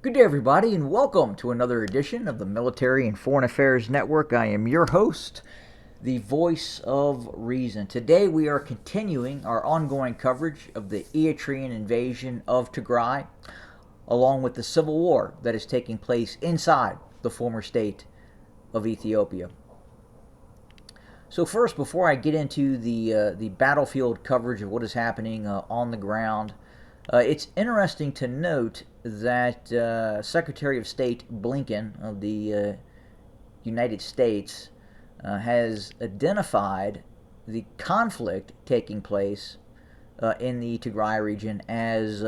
Good day, everybody, and welcome to another edition of the Military and Foreign Affairs Network. I am your host, the voice of reason. Today, we are continuing our ongoing coverage of the Eritrean invasion of Tigray, along with the civil war that is taking place inside the former state of Ethiopia. So first, before I get into the battlefield coverage of what is happening on the ground, it's interesting to note that Secretary of State Blinken of the United States has identified the conflict taking place in the Tigray region as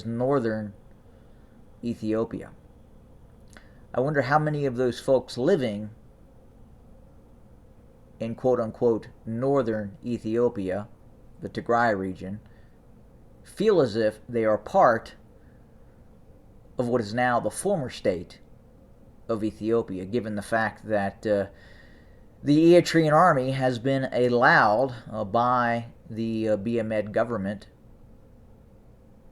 northern Ethiopia. I wonder how many of those folks living in quote unquote northern Ethiopia, the Tigray region, feel as if they are part of what is now the former state of Ethiopia, given the fact that the Eritrean army has been allowed by the Abiy Ahmed government,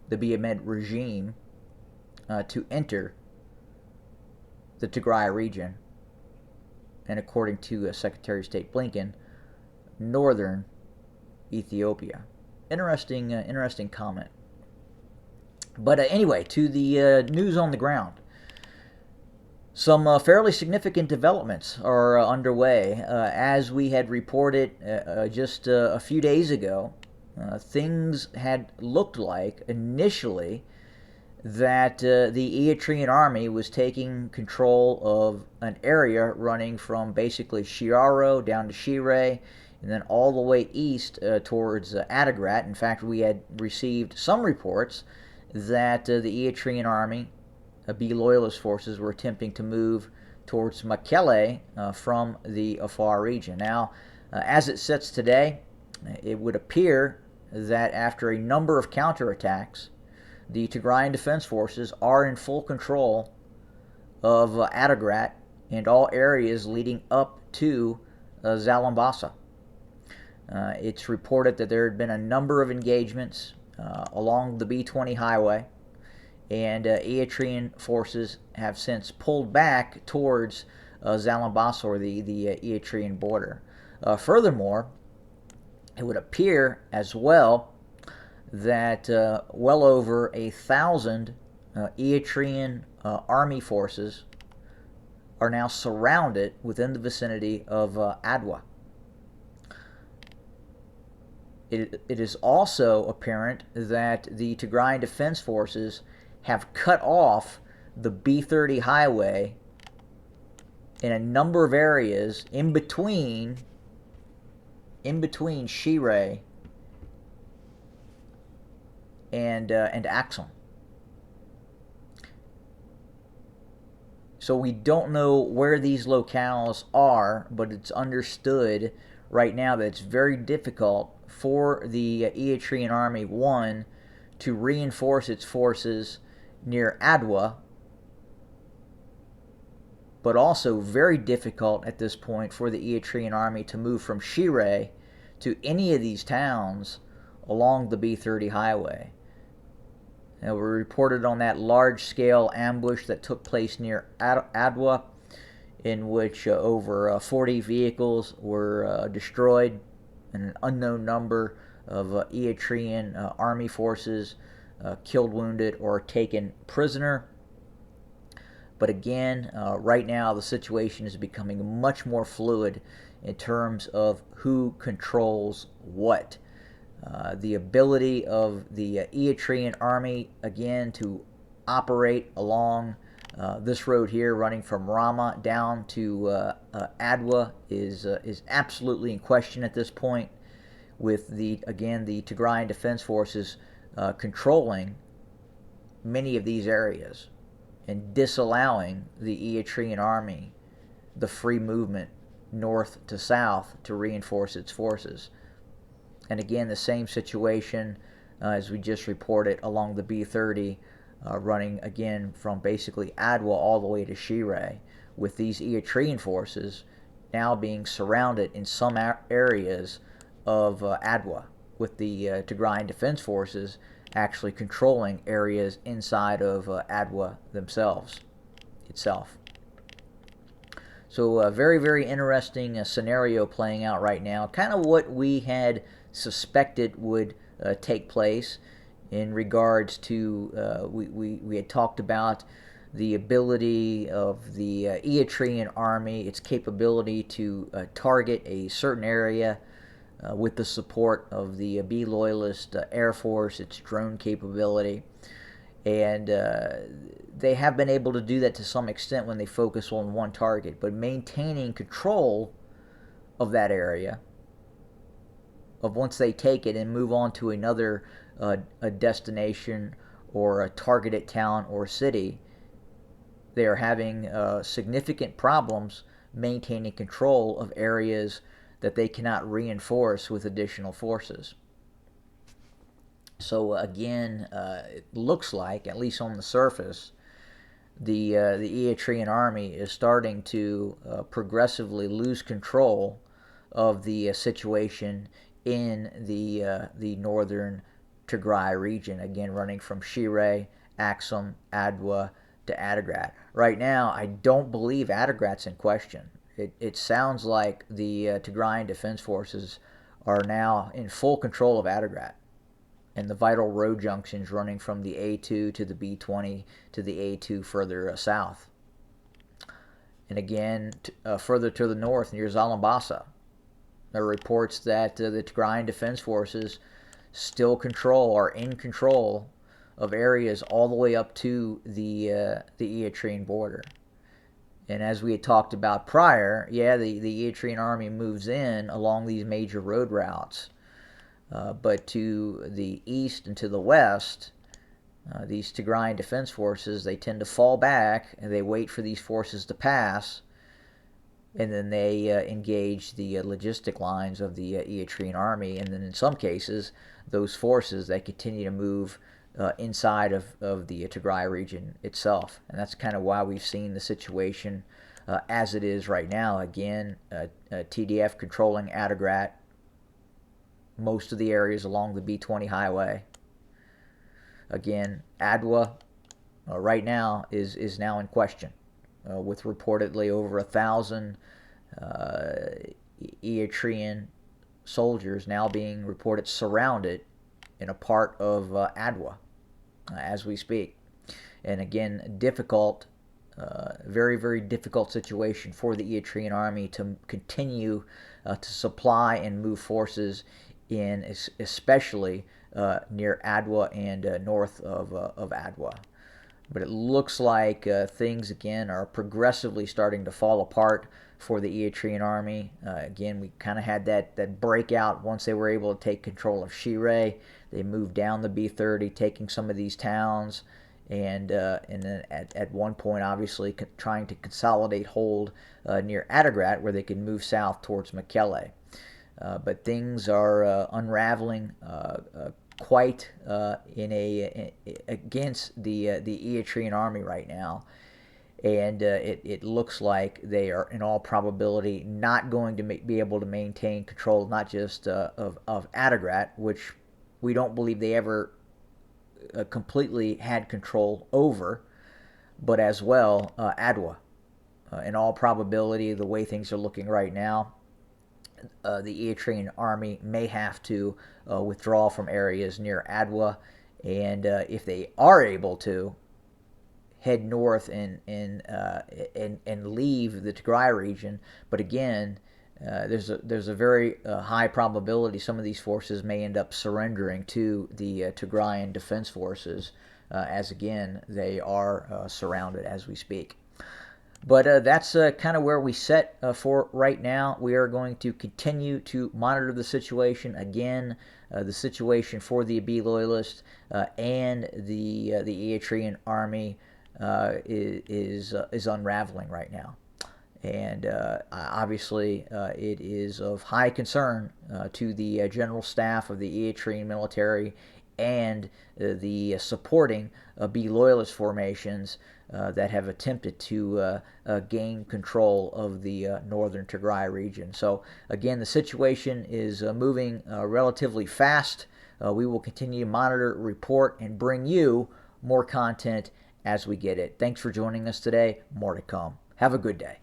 the Abiy Ahmed regime, to enter the Tigray region, and according to Secretary of State Blinken, northern Ethiopia. Interesting comment. But anyway, to the news on the ground. Some fairly significant developments are underway. As we had reported just a few days ago, things had looked like initially that the Eritrean army was taking control of an area running from basically Shiaro down to Shire and then all the way east towards Adigrat. In fact, we had received some reports that the Eritrean army, Abiy loyalist forces, were attempting to move towards Mekelle from the Afar region. Now, as it sits today, it would appear that after a number of counterattacks, the Tigrayan Defense Forces are in full control of Adigrat and all areas leading up to Zalambasa. It's reported that there had been a number of engagements along the B-20 highway, and Eritrean forces have since pulled back towards Zalambasa, or the Eritrean border. Furthermore, it would appear as well that well over 1,000 Eritrean army forces are now surrounded within the vicinity of Adwa. It is also apparent that the Tigrayan Defense Forces have cut off the B-30 highway in a number of areas in between Shire and Axum. So we don't know where these locales are, but it's understood right now that it's very difficult for the Eritrean army, one, to reinforce its forces near Adwa, but also very difficult at this point for the Eritrean army to move from Shire to any of these towns along the B-30 highway. Now, we reported on that large-scale ambush that took place near Adwa, in which over 40 vehicles were destroyed and an unknown number of Eritrean army forces killed, wounded, or taken prisoner. But again, right now the situation is becoming much more fluid in terms of who controls what. The ability of the Eritrean army, again, to operate along this road here, running from Rama down to Adwa, is absolutely in question at this point, with the Tigrayan Defense Forces controlling many of these areas and disallowing the Eritrean army the free movement north to south to reinforce its forces. And again, the same situation as we just reported along the B-30, running again from basically Adwa all the way to Shire, with these Eritrean forces now being surrounded in some areas of Adwa, with the Tigrayan Defense Forces actually controlling areas inside of Adwa itself. So a very, very interesting scenario playing out right now. Kind of what we had suspected would take place in regards to, we had talked about the ability of the Eritrean army, its capability to target a certain area with the support of the B Loyalist Air Force, its drone capability. And they have been able to do that to some extent when they focus on one target, but maintaining control of that area, of once they take it and move on to another a destination or a targeted town or city, they are having significant problems maintaining control of areas that they cannot reinforce with additional forces. So again, it looks like, at least on the surface, the Eritrean army is starting to progressively lose control of the situation in the northern Tigray region. Again, running from Shire, Axum, Adwa to Adigrat. Right now, I don't believe Adigrat's in question. It sounds like the Tigrayan Defense Forces are now in full control of Adigrat and the vital road junctions running from the A2 to the B20 to the A2 further south. And again, further to the north near Zalambasa, there are reports that the Tigrayan Defense Forces still are in control of areas all the way up to the Eritrean border. And as we had talked about prior, yeah, the Eritrean army moves in along these major road routes. But to the east and to the west, these Tigrayan Defense Forces, they tend to fall back and they wait for these forces to pass, and then they engage the logistic lines of the Eritrean army, and then in some cases, those forces, they continue to move inside of the Tigray region itself. And that's kind of why we've seen the situation as it is right now. Again, TDF controlling Adigrat, most of the areas along the B20 highway. Again, Adwa right now is now in question, with reportedly over 1,000 Eritrean soldiers now being reported surrounded in a part of Adwa as we speak. And again, difficult, very, very difficult situation for the Eritrean army to continue to supply and move forces in, especially near Adwa and north of Adwa. But it looks like things again are progressively starting to fall apart for the Eritrean army. Again, we kind of had that breakout once they were able to take control of Shire. They moved down the B30, taking some of these towns, and then at one point, obviously, trying to consolidate hold near Adigrat, where they could move south towards Mekelle. But things are unraveling quite against the Eritrean army right now, and it looks like they are in all probability not going to be able to maintain control, not just of Adigrat, which we don't believe they ever completely had control over, but as well Adwa. In all probability, the way things are looking right now, the Eritrean army may have to withdraw from areas near Adwa, and if they are able to, head north and leave the Tigray region. But again, there's a very high probability some of these forces may end up surrendering to the Tigrayan Defense Forces, as again they are surrounded as we speak. But that's kind of where we set for right now. We are going to continue to monitor the situation. Again, the situation for the B Loyalists and the Eritrean army is unraveling right now. And obviously, it is of high concern to the general staff of the Eritrean military and the supporting B Loyalist formations that have attempted to gain control of the northern Tigray region. So again, the situation is moving relatively fast We will continue to monitor, report, and bring you more content as we get it. Thanks for joining us today. More to come. Have a good day.